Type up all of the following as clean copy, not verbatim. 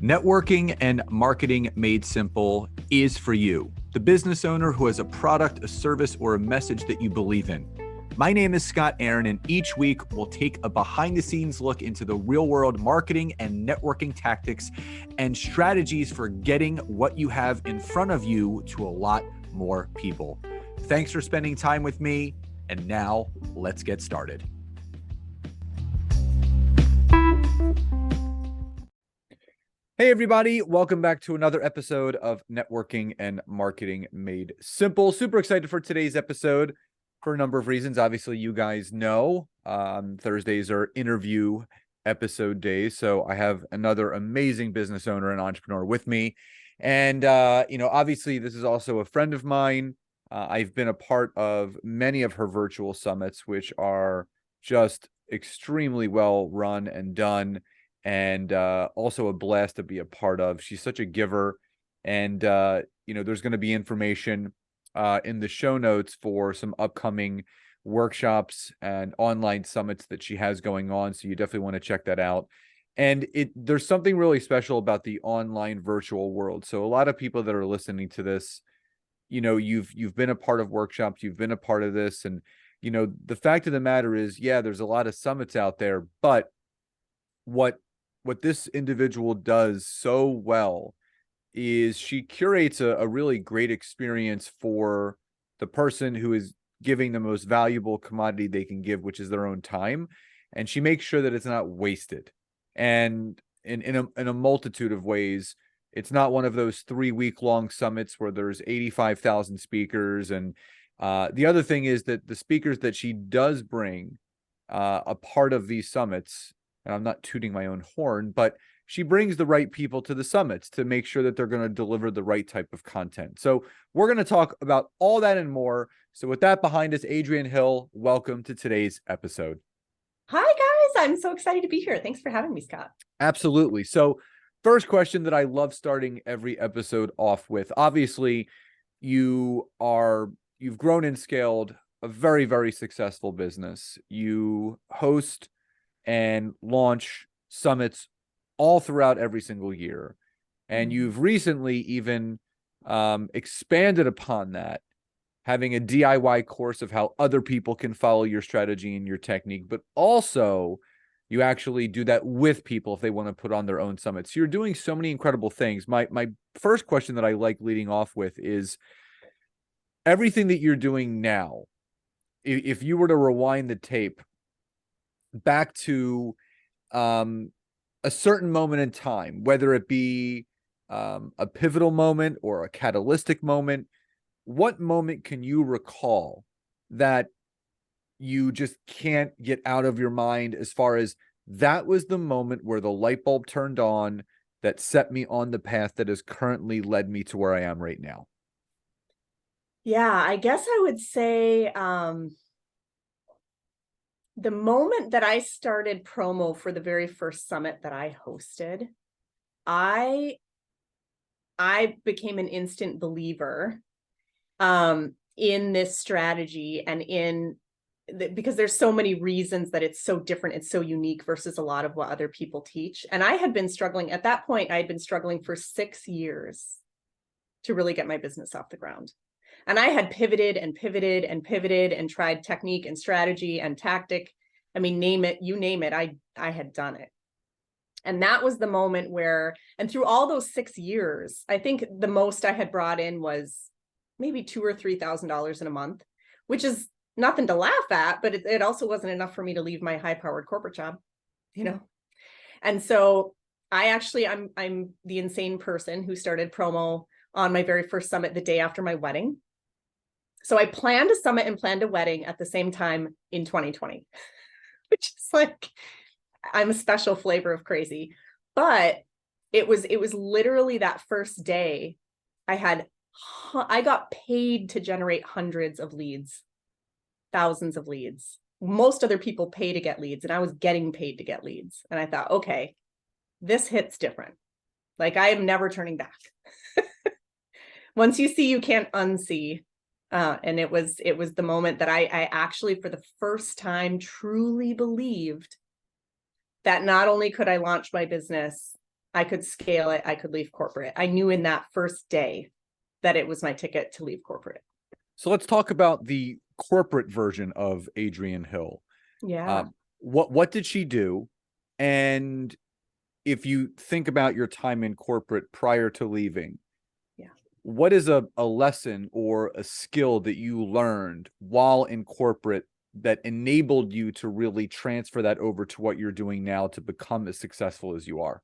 Networking and marketing made simple is for you, the business owner who has a product, a service, or a message that you believe in. My name is Scott Aaron, and each week we'll take a behind-the-scenes look into the real-world marketing and networking tactics and strategies for getting what you have in front of you to a lot more people. Thanks for spending time with me, and now let's get started. Hey everybody, welcome back to another episode of Networking and Marketing Made Simple. Super excited for today's episode for a number of reasons. Obviously, you guys know Thursdays are interview episode days, so I have another amazing business owner and entrepreneur with me. And, obviously this is also a friend of mine. I've been a part of many of her virtual summits, which are just extremely well run and done. And also a blast to be a part of. She's such a giver. And, there's going to be information in the show notes for some upcoming workshops and online summits that she has going on. So you definitely want to check that out. And there's something really special about the online virtual world. So a lot of people that are listening to this, you've been a part of workshops, you've been a part of this. And, the fact of the matter is, yeah, there's a lot of summits out there, but what this individual does so well is she curates a really great experience for the person who is giving the most valuable commodity they can give, which is their own time. And she makes sure that it's not wasted. And in a multitude of ways, it's not one of those 3-week-long summits where there's 85,000 speakers. And the other thing is that the speakers that she does bring a part of these summits, and I'm not tooting my own horn, but she brings the right people to the summits to make sure that they're going to deliver the right type of content. So we're going to talk about all that and more. So with that behind us, Adrienne Hill, welcome to today's episode. Hi, guys. I'm so excited to be here. Thanks for having me, Scott. Absolutely. So first question that I love starting every episode off with, obviously, you've grown and scaled a very, very successful business. You host and launch summits all throughout every single year. And you've recently even expanded upon that, having a DIY course of how other people can follow your strategy and your technique, but also you actually do that with people if they want to put on their own summits. So you're doing so many incredible things. My first question that I like leading off with is everything that you're doing now. If you were to rewind the tape back to a certain moment in time, whether it be a pivotal moment or a catalytic moment, what moment can you recall that you just can't get out of your mind as far as that was the moment where the light bulb turned on that set me on the path that has currently led me to where I am right now? Yeah, I guess I would say the moment that I started promo for the very first summit that I hosted, I became an instant believer in this strategy and because there's so many reasons that it's so different, it's so unique versus a lot of what other people teach. And I had been struggling at that point. I had been struggling for 6 years to really get my business off the ground. And I had pivoted and pivoted and pivoted and tried technique and strategy and tactic. I mean, name it, you name it, I had done it. And that was the moment where, and through all those 6 years, I think the most I had brought in was maybe $2,000 or $3,000 in a month, which is nothing to laugh at, but it also wasn't enough for me to leave my high-powered corporate job, And so I'm the insane person who started promo on my very first summit the day after my wedding. So I planned a summit and planned a wedding at the same time in 2020, which is like, I'm a special flavor of crazy. But it was literally that first day I got paid to generate hundreds of leads, thousands of leads. Most other people pay to get leads, and I was getting paid to get leads. And I thought, okay, this hits different. Like, I am never turning back. Once you see, you can't unsee. And it was the moment that I actually, for the first time, truly believed that not only could I launch my business, I could scale it. I could leave corporate. I knew in that first day that it was my ticket to leave corporate. So let's talk about the corporate version of Adrienne Hill. Yeah. What did she do? And if you think about your time in corporate prior to leaving, yeah, what is a lesson or a skill that you learned while in corporate that enabled you to really transfer that over to what you're doing now to become as successful as you are?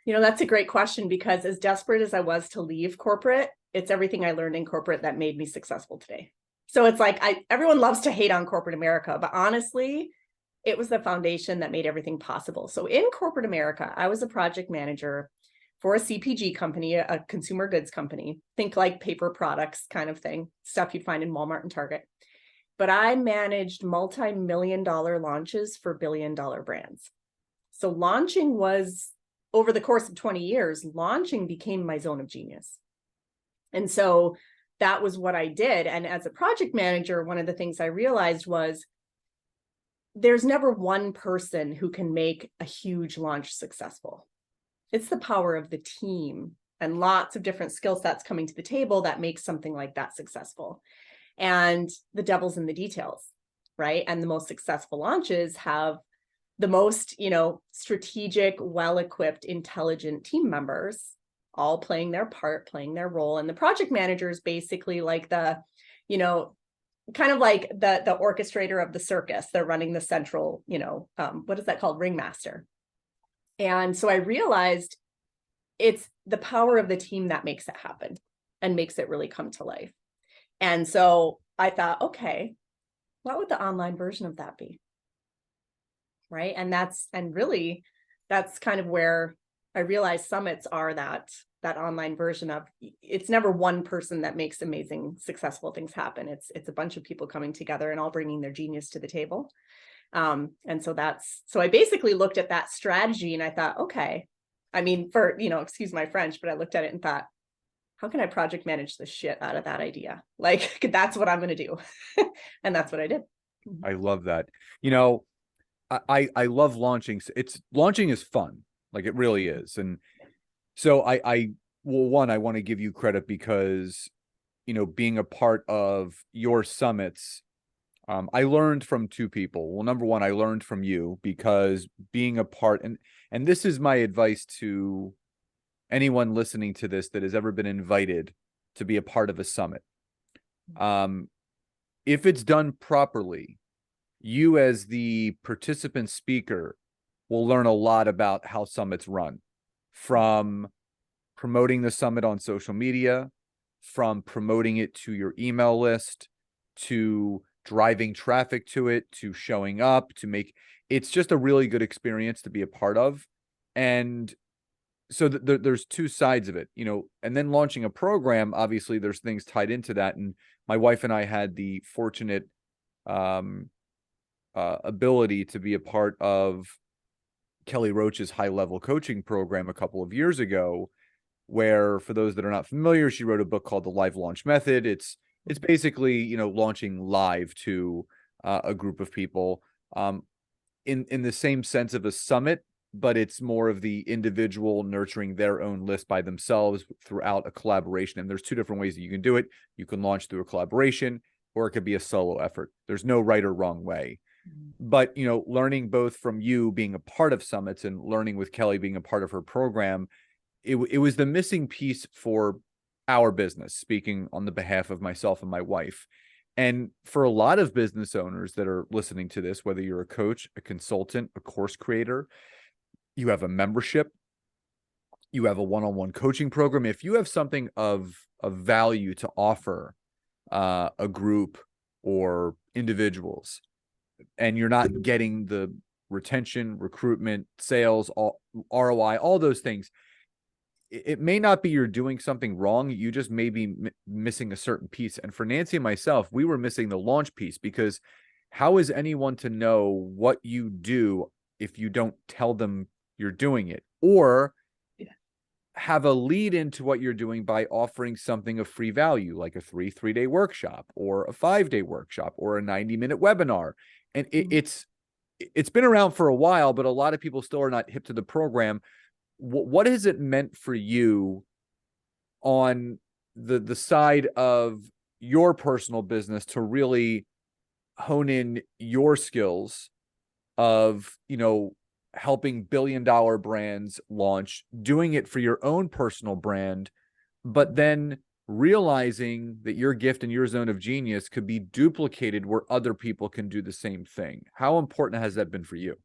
That's a great question, because as desperate as I was to leave corporate, it's everything I learned in corporate that made me successful today. So it's like, everyone loves to hate on corporate America, but honestly, it was the foundation that made everything possible. So in corporate America, I was a project manager for a CPG company, a consumer goods company. Think like paper products kind of thing, stuff you'd find in Walmart and Target. But I managed multi-million-dollar launches for billion-dollar brands. So launching was, over the course of 20 years, launching became my zone of genius. And so that was what I did. And as a project manager, one of the things I realized was there's never one person who can make a huge launch successful. It's the power of the team and lots of different skill sets coming to the table that makes something like that successful. And the devil's in the details, right? And the most successful launches have the most, strategic, well-equipped, intelligent team members, all playing their part, playing their role. And the project manager is basically like the, kind of like the orchestrator of the circus. They're running the central, what is that called? Ringmaster. And so I realized it's the power of the team that makes it happen and makes it really come to life. And so I thought, okay, what would the online version of that be? Right. And really that's kind of where I realized summits are that online version of, it's never one person that makes amazing, successful things happen. It's a bunch of people coming together and all bringing their genius to the table. And so I basically looked at that strategy and I thought, okay, I mean, excuse my French, but I looked at it and thought, how can I project manage the shit out of that idea? Like, that's what I'm going to do. And that's what I did. I love that. I love launching. Launching is fun. Like it really is. And so I want to give you credit because, being a part of your summits, I learned from two people. Well, number one, I learned from you because being a part, and this is my advice to anyone listening to this that has ever been invited to be a part of a summit. If it's done properly, you as the participant speaker will learn a lot about how summits run, from promoting the summit on social media, from promoting it to your email list, to driving traffic to it, to showing up, it's just a really good experience to be a part of. And so there's two sides of it, and then launching a program, obviously there's things tied into that. And my wife and I had the fortunate ability to be a part of Kelly Roach's high-level coaching program a couple of years ago, where, for those that are not familiar, she wrote a book called The Live Launch Method. It's basically, launching live to a group of people in the same sense of a summit, but it's more of the individual nurturing their own list by themselves throughout a collaboration. And there's two different ways that you can do it. You can launch through a collaboration, or it could be a solo effort. There's no right or wrong way. But, learning both from you being a part of summits and learning with Kelly being a part of her program, it was the missing piece for our business, speaking on the behalf of myself and my wife. And for a lot of business owners that are listening to this, whether you're a coach, a consultant, a course creator, you have a membership, you have a one-on-one coaching program, if you have something of value to offer a group or individuals, and you're not getting the retention, recruitment, sales, ROI, all those things, it may not be you're doing something wrong. You just may be missing a certain piece. And for Nancy and myself, we were missing the launch piece, because how is anyone to know what you do if you don't tell them you're doing it, or have a lead into what you're doing by offering something of free value, like a 3-day workshop, or a 5-day workshop, or a 90-minute webinar. And it's been around for a while, but a lot of people still are not hip to the program. what has it meant for you on the side of your personal business to really hone in your skills of, helping billion-dollar brands launch, doing it for your own personal brand, but then realizing that your gift and your zone of genius could be duplicated where other people can do the same thing? How important has that been for you?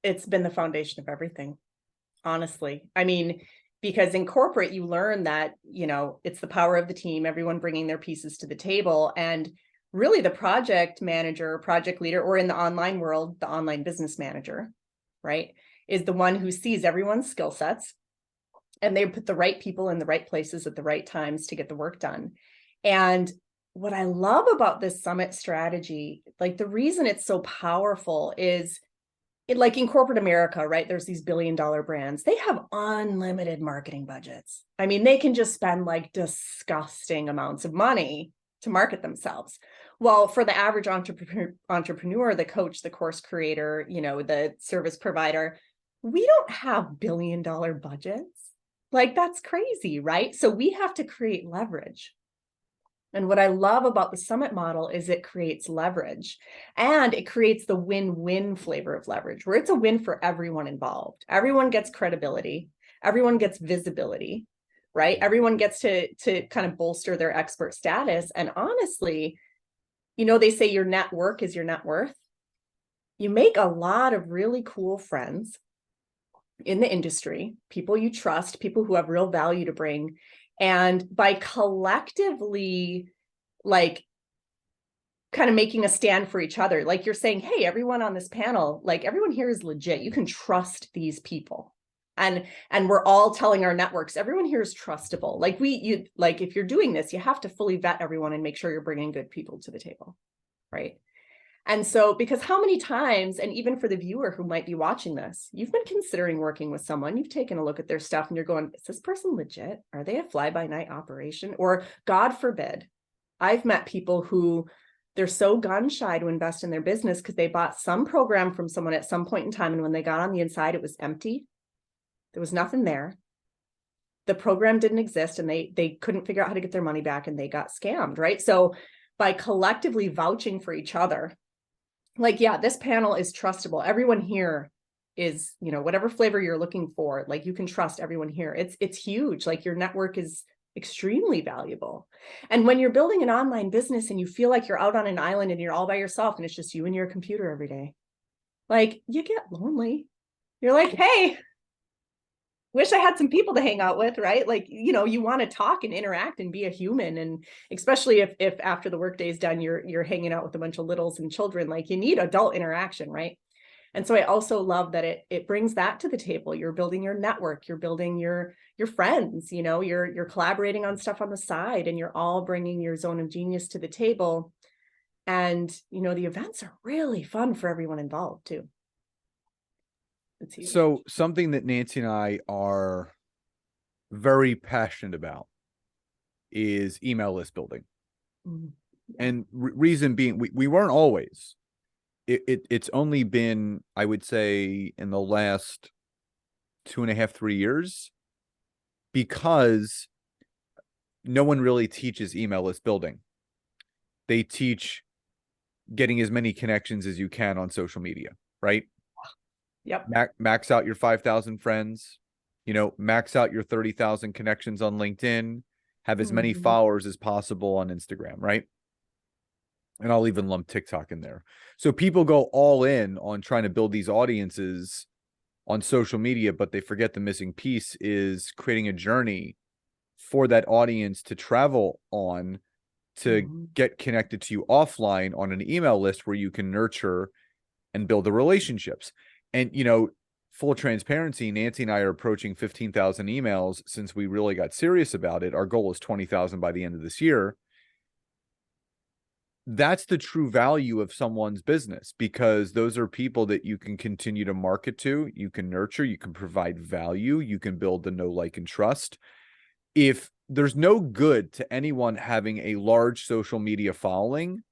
It's been the foundation of everything, honestly. I mean, because in corporate, you learn that, it's the power of the team, everyone bringing their pieces to the table. And really the project manager, project leader, or in the online world, the online business manager, right, is the one who sees everyone's skill sets, and they put the right people in the right places at the right times to get the work done. And what I love about this summit strategy, like the reason it's so powerful is like in corporate America, right? There's these billion-dollar brands. They have unlimited marketing budgets. I mean, they can just spend like disgusting amounts of money to market themselves. Well, for the average entrepreneur, the coach, the course creator, the service provider, we don't have billion-dollar budgets. Like that's crazy, right? So we have to create leverage. And what I love about the summit model is it creates leverage, and it creates the win-win flavor of leverage, where it's a win for everyone involved. Everyone gets credibility, everyone gets visibility, right? Everyone gets to kind of bolster their expert status. And honestly, they say your network is your net worth. You make a lot of really cool friends in the industry, people you trust, people who have real value to bring. And by collectively, like, kind of making a stand for each other, like you're saying, hey, everyone on this panel, like everyone here is legit. You can trust these people. And we're all telling our networks, everyone here is trustable. Like like if you're doing this, you have to fully vet everyone and make sure you're bringing good people to the table, right? And so, because how many times, and even for the viewer who might be watching this, you've been considering working with someone, you've taken a look at their stuff and you're going, is this person legit? Are they a fly-by-night operation? Or God forbid, I've met people who they're so gun shy to invest in their business because they bought some program from someone at some point in time. And when they got on the inside, it was empty. There was nothing there. The program didn't exist, and they couldn't figure out how to get their money back, and they got scammed, right? So by collectively vouching for each other, like, yeah, this panel is trustable. Everyone here is, whatever flavor you're looking for, like you can trust everyone here. It's huge. Like your network is extremely valuable. And when you're building an online business and you feel like you're out on an island and you're all by yourself and it's just you and your computer every day, like you get lonely. You're like, hey, wish I had some people to hang out with, right? Like, you want to talk and interact and be a human. And especially if after the workday is done, you're hanging out with a bunch of littles and children, like you need adult interaction, right? And so I also love that it brings that to the table. You're building your network, you're building your friends, you're collaborating on stuff on the side, and you're all bringing your zone of genius to the table. And, the events are really fun for everyone involved too. It's huge. So something that Nancy and I are very passionate about is email list building. Yeah. And reason being, we weren't always. It's only been, I would say, in the last 2.5, 3 years, because no one really teaches email list building. They teach getting as many connections as you can on social media, right? Yep. Max out your 5,000 friends, max out your 30,000 connections on LinkedIn, have as many followers as possible on Instagram, right? And I'll even lump TikTok in there. So people go all in on trying to build these audiences on social media, but they forget the missing piece is creating a journey for that audience to travel on, to get connected to you offline on an email list where you can nurture and build the relationships. And, full transparency, Nancy and I are approaching 15,000 emails since we really got serious about it. Our goal is 20,000 by the end of this year. That's the true value of someone's business, because those are people that you can continue to market to, you can nurture, you can provide value, you can build the know, like, and trust. If there's no good to anyone having a large social media following,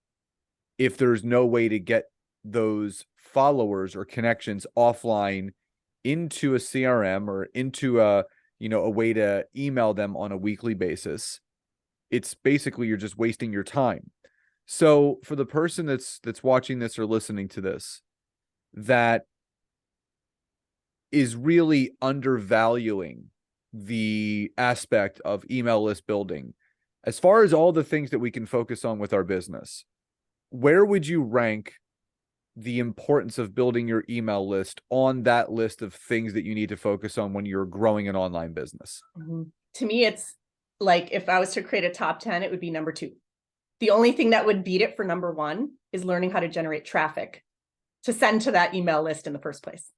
if there's no way to get those followers or connections offline into a CRM or into a way to email them on a weekly basis, it's basically you're just wasting your time. So for the person that's watching this or listening to this that is really undervaluing the aspect of email list building, as far as all the things that we can focus on with our business, where would you rank the importance of building your email list on that list of things that you need to focus on when you're growing an online business? To me, it's like if I was to create a top 10, it would be number 2. The only thing that would beat it for number 1 is learning how to generate traffic to send to that email list in the first place.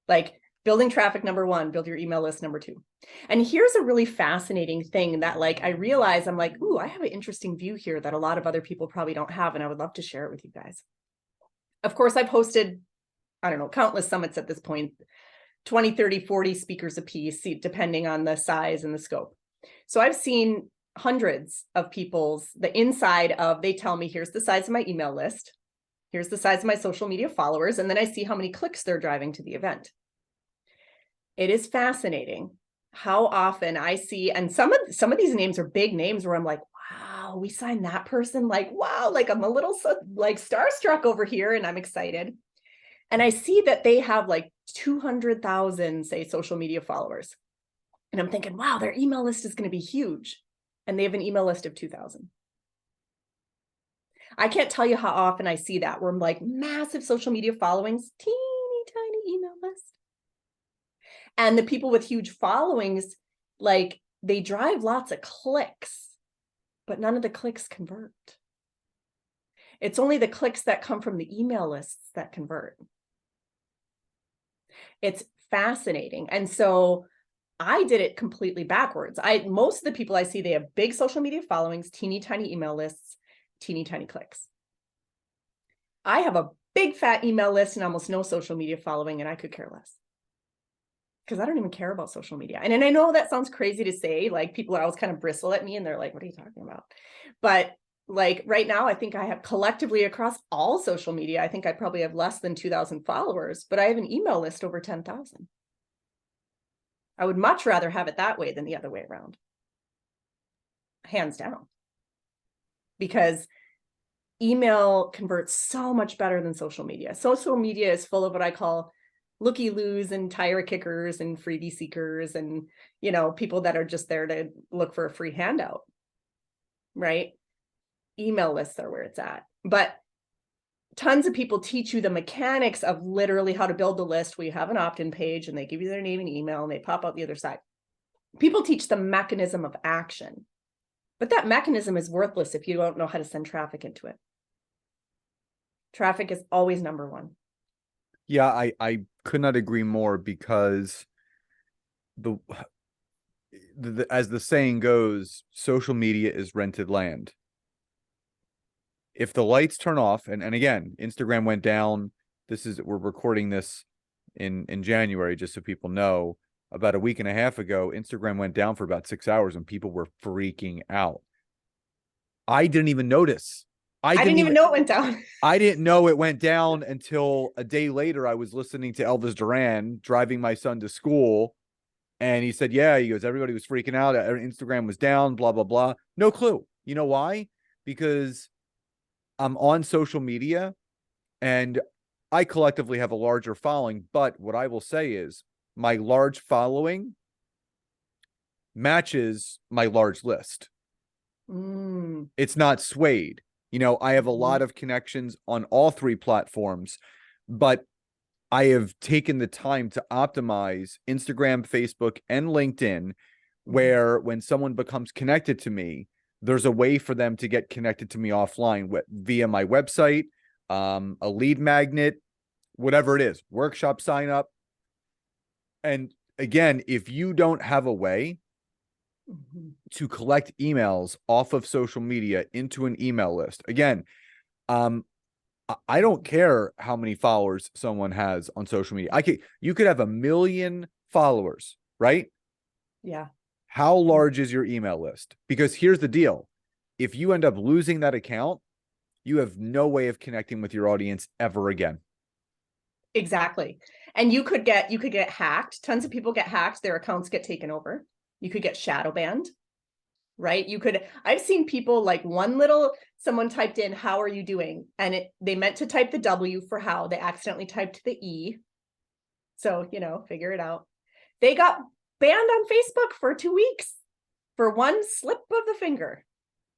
Like building traffic, number 1, build your email list, number 2. And here's a really fascinating thing that like I realize I'm like, ooh, I have an interesting view here that a lot of other people probably don't have, and I would love to share it with you guys. Of course, I've hosted, I don't know, countless summits at this point, 20, 30, 40 speakers a piece, depending on the size and the scope. So I've seen hundreds of the inside of, they tell me, here's the size of my email list, here's the size of my social media followers, and then I see how many clicks they're driving to the event. It is fascinating how often I see, and some of these names are big names where I'm like, wow, we signed that person, like, wow, like I'm a little like starstruck over here and I'm excited. And I see that they have like 200,000, say, social media followers. And I'm thinking, wow, their email list is going to be huge. And they have an email list of 2,000. I can't tell you how often I see that where I'm like massive social media followings, teeny tiny email list. And the people with huge followings, like they drive lots of clicks, but none of the clicks convert. It's only the clicks that come from the email lists that convert. It's fascinating. And so I did it completely backwards. Most of the people I see, they have big social media followings, teeny tiny email lists, teeny tiny clicks. I have a big fat email list and almost no social media following, and I could care less. Because I don't even care about social media. And I know that sounds crazy to say, like people always kind of bristle at me and they're like, what are you talking about? But like right now, I think I have collectively across all social media, I think I probably have less than 2,000 followers, but I have an email list over 10,000. I would much rather have it that way than the other way around. Hands down. Because email converts so much better than social media. Social media is full of what I call looky-loos and tire kickers and freebie seekers and, people that are just there to look for a free handout, right? Email lists are where it's at. But tons of people teach you the mechanics of literally how to build the list where you have an opt-in page and they give you their name and email and they pop out the other side. People teach the mechanism of action, but that mechanism is worthless if you don't know how to send traffic into it. Traffic is always number 1. Yeah, I could not agree more, because as the saying goes, social media is rented land. If the lights turn off, and again, Instagram went down. We're recording this in January, just so people know. About a week and a half ago, Instagram went down for about 6 hours and people were freaking out. I didn't even notice. I didn't even know it went down. I didn't know it went down until a day later. I was listening to Elvis Duran driving my son to school, and he said, yeah, he goes, everybody was freaking out. Instagram was down, blah, blah, blah. No clue. You know why? Because I'm on social media and I collectively have a larger following, but what I will say is my large following matches my large list. It's not swayed. I have a lot of connections on all 3 platforms, but I have taken the time to optimize Instagram, Facebook, and LinkedIn, where when someone becomes connected to me, there's a way for them to get connected to me offline via my website, a lead magnet, whatever it is, workshop sign up. And again, if you don't have a way to collect emails off of social media into an email list, again, I don't care how many followers someone has on social media. You could have 1 million followers, right? Yeah. How large is your email list? Because here's the deal. If you end up losing that account, you have no way of connecting with your audience ever again. Exactly. And you could get hacked. Tons of people get hacked. Their accounts get taken over. You could get shadow banned, right? I've seen people like someone typed in, "How are you doing?" And they meant to type the W for how. They accidentally typed the E. So, figure it out. They got banned on Facebook for 2 weeks for one slip of the finger,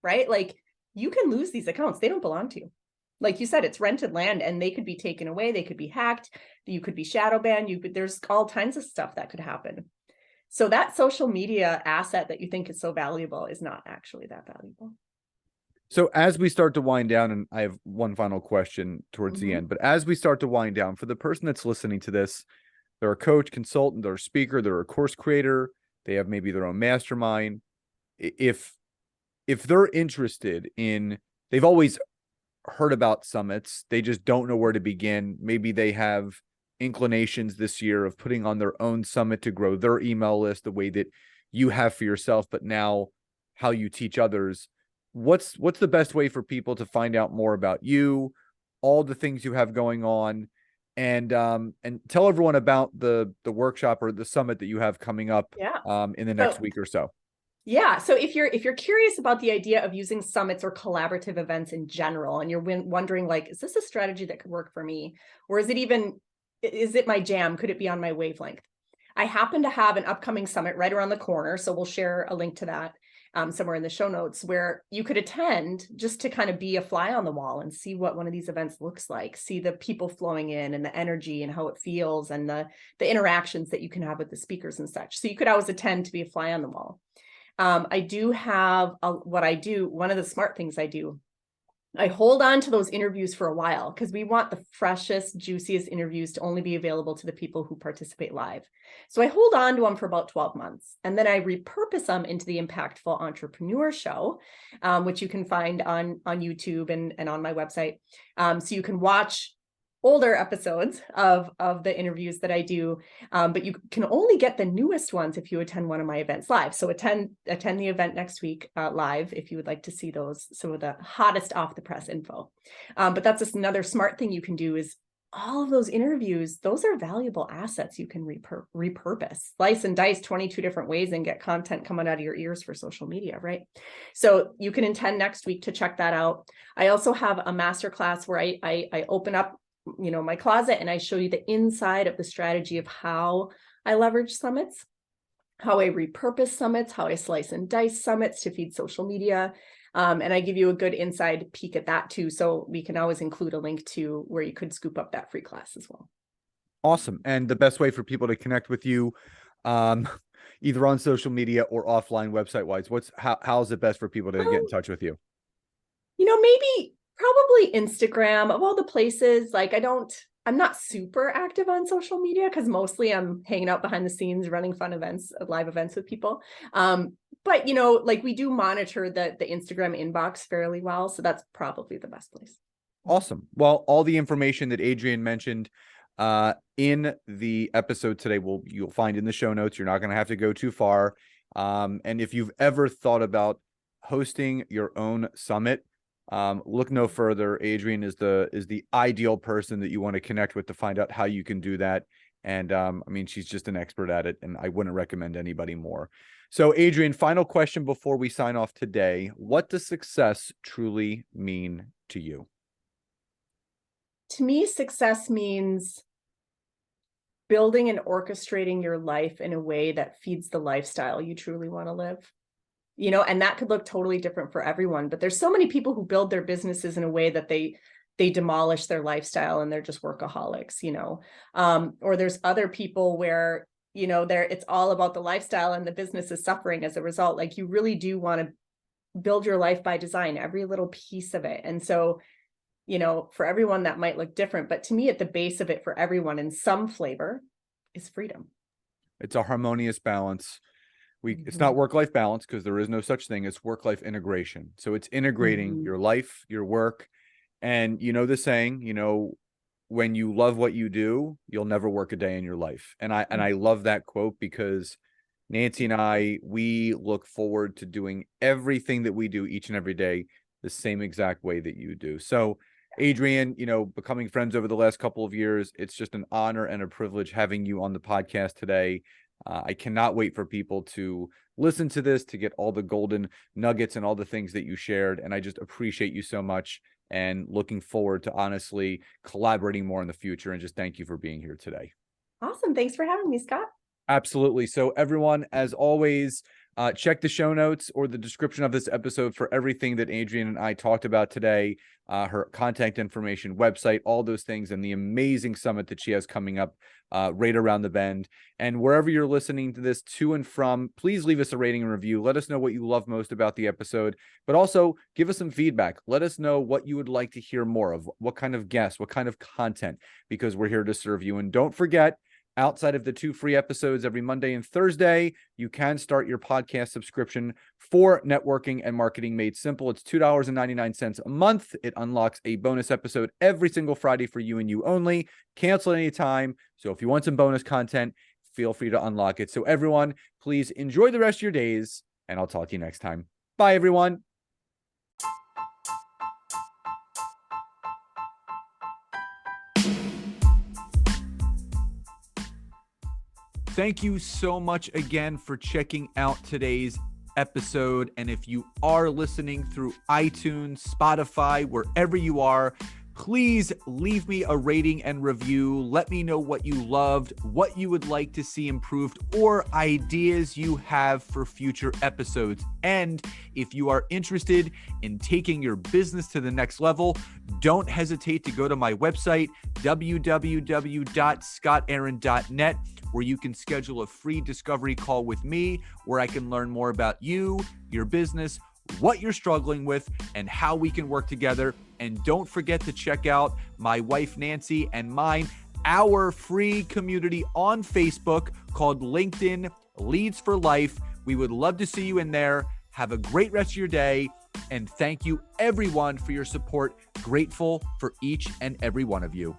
right? Like, you can lose these accounts. They don't belong to you. Like you said, it's rented land and they could be taken away. They could be hacked. You could be shadow banned. There's all kinds of stuff that could happen. So that social media asset that you think is so valuable is not actually that valuable. So as we start to wind down, and I have one final question towards the end, but as we start to wind down, for the person that's listening to this, they're a coach, consultant, they're a speaker, they're a course creator, they have maybe their own mastermind. If they're interested in, they've always heard about summits, they just don't know where to begin. Maybe they have inclinations this year of putting on their own summit to grow their email list the way that you have for yourself, but now how you teach others. What's the best way for people to find out more about you, all the things you have going on, and tell everyone about the workshop or the summit that you have coming up in the next week or so? Yeah. So if you're curious about the idea of using summits or collaborative events in general, and you're wondering, like, is this a strategy that could work for me? Or is it my jam? Could it be on my wavelength? I happen to have an upcoming summit right around the corner. So we'll share a link to that somewhere in the show notes, where you could attend just to kind of be a fly on the wall and see what one of these events looks like, see the people flowing in and the energy and how it feels and the interactions that you can have with the speakers and such. So you could always attend to be a fly on the wall. I do have one of the smart things I do. I hold on to those interviews for a while because we want the freshest, juiciest interviews to only be available to the people who participate live. So I hold on to them for about 12 months, and then I repurpose them into the Impactful Entrepreneur Show, which you can find on YouTube and on my website. So you can watch older episodes of the interviews that I do, but you can only get the newest ones if you attend one of my events live. So attend the event next week live if you would like to see some of the hottest off the press info. But that's just another smart thing you can do is all of those interviews, those are valuable assets you can repurpose, slice and dice 22 different ways and get content coming out of your ears for social media, right? So you can attend next week to check that out. I also have a masterclass where I open up my closet and I show you the inside of the strategy of how I leverage summits, how I repurpose summits, how I slice and dice summits to feed social media. And I give you a good inside peek at that too. So we can always include a link to where you could scoop up that free class as well. Awesome. And the best way for people to connect with you, either on social media or offline website wise, how's it best for people to get in touch with you? Maybe probably Instagram, of all the places. Like, I'm not super active on social media because mostly I'm hanging out behind the scenes, running fun events, live events with people. But like, we do monitor the Instagram inbox fairly well. So that's probably the best place. Awesome. Well, all the information that Adrienne mentioned in the episode today, you'll find in the show notes. You're not going to have to go too far. And if you've ever thought about hosting your own summit, look no further. Adrienne is the ideal person that you want to connect with to find out how you can do that. And she's just an expert at it, and I wouldn't recommend anybody more. So Adrienne, final question before we sign off today. What does success truly mean to you? To me, success means building and orchestrating your life in a way that feeds the lifestyle you truly want to live. And that could look totally different for everyone, but there's so many people who build their businesses in a way that they demolish their lifestyle and they're just workaholics, or there's other people where, it's all about the lifestyle and the business is suffering as a result. Like, you really do want to build your life by design, every little piece of it. And so, for everyone that might look different, but to me, at the base of it for everyone in some flavor is freedom. It's a harmonious balance. It's not work-life balance because there is no such thing as work-life integration. So it's integrating your life, your work, and the saying, when you love what you do, you'll never work a day in your life. And I love that quote because Nancy and I, we look forward to doing everything that we do each and every day the same exact way that you do. So Adrienne, becoming friends over the last couple of years, it's just an honor and a privilege having you on the podcast today. I cannot wait for people to listen to this, to get all the golden nuggets and all the things that you shared. And I just appreciate you so much and looking forward to honestly collaborating more in the future. And just thank you for being here today. Awesome. Thanks for having me, Scott. Absolutely. So everyone, as always, check the show notes or the description of this episode for everything that Adrienne and I talked about today, her contact information, website, all those things, and the amazing summit that she has coming up right around the bend. And wherever you're listening to this to and from, please leave us a rating and review. Let us know what you love most about the episode, but also give us some feedback. Let us know what you would like to hear more of, what kind of guests, what kind of content, because we're here to serve you. And don't forget, outside of the 2 free episodes every Monday and Thursday, you can start your podcast subscription for Networking and Marketing Made Simple. It's $2.99 a month. It unlocks a bonus episode every single Friday for you and you only. Cancel at any time. So if you want some bonus content, feel free to unlock it. So everyone, please enjoy the rest of your days, and I'll talk to you next time. Bye, everyone. Thank you so much again for checking out today's episode. And if you are listening through iTunes, Spotify, wherever you are, please leave me a rating and review. Let me know what you loved, what you would like to see improved, or ideas you have for future episodes. And if you are interested in taking your business to the next level, don't hesitate to go to my website, www.scottaaron.net, where you can schedule a free discovery call with me, where I can learn more about you, your business, what you're struggling with, and how we can work together. And don't forget to check out my wife, Nancy, and mine, our free community on Facebook called LinkedIn Leads for Life. We would love to see you in there. Have a great rest of your day. And thank you, everyone, for your support. Grateful for each and every one of you.